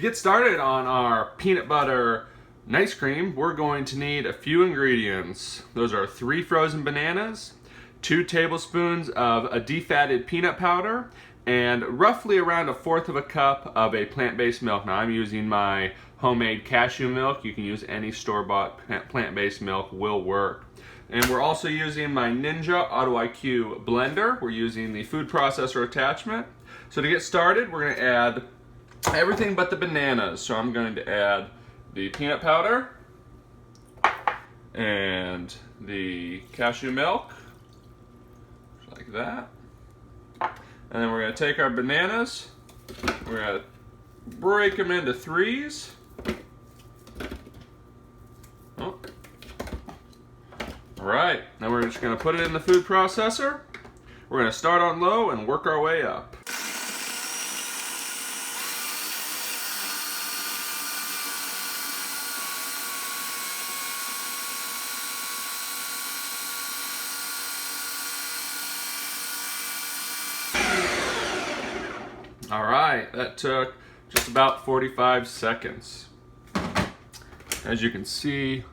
To get started on our peanut butter ice cream, we're going to need a few ingredients. Those are 3 frozen bananas, 2 tablespoons of a defatted peanut powder, and roughly around 1/4 of a cup of a plant-based milk. Now I'm using my homemade cashew milk. You can use any store-bought plant-based milk, will work. And we're also using my Ninja Auto IQ blender. We're using the food processor attachment. So to get started, we're going to add everything but the bananas. So I'm going to add the peanut powder and the cashew milk, like that. And then we're going to take our bananas, we're going to break them into 3s. Oh. All right, then we're just going to put it in the food processor. We're going to start on low and work our way up. All right, that took just about 45 seconds. As you can see,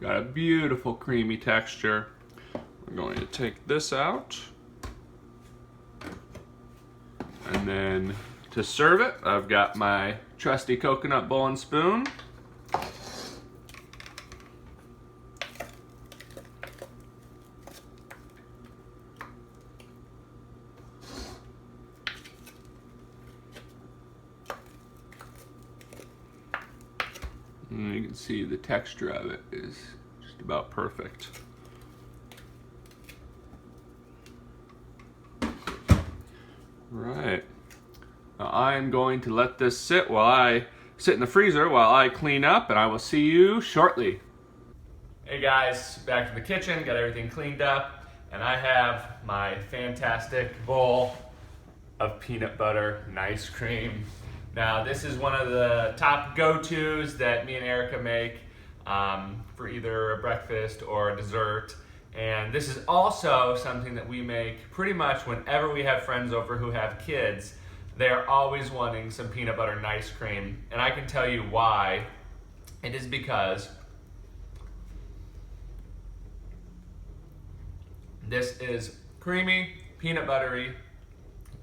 got a beautiful creamy texture. We're going to take this out. And then to serve it, I've got my trusty coconut bowl and spoon. And you can see the texture of it is just about perfect. Right. Now I'm going to let this sit in the freezer while I clean up, and I will see you shortly. Hey guys, back to the kitchen, got everything cleaned up, and I have my fantastic bowl of peanut butter ice cream. Now this is one of the top go-tos that me and Erica make for either a breakfast or a dessert. And this is also something that we make pretty much whenever we have friends over who have kids. They're always wanting some peanut butter and ice cream. And I can tell you why. It is because this is creamy, peanut buttery,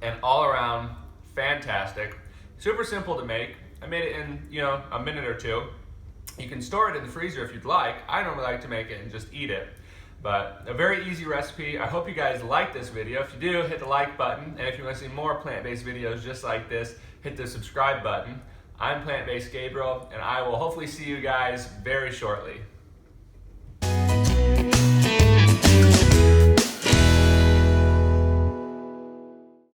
and all around fantastic. Super simple to make. I made it in, a minute or 2. You can store it in the freezer if you'd like. I normally like to make it and just eat it. But a very easy recipe. I hope you guys like this video. If you do, hit the like button. And if you want to see more plant-based videos just like this, hit the subscribe button. I'm Plant-Based Gabriel, and I will hopefully see you guys very shortly.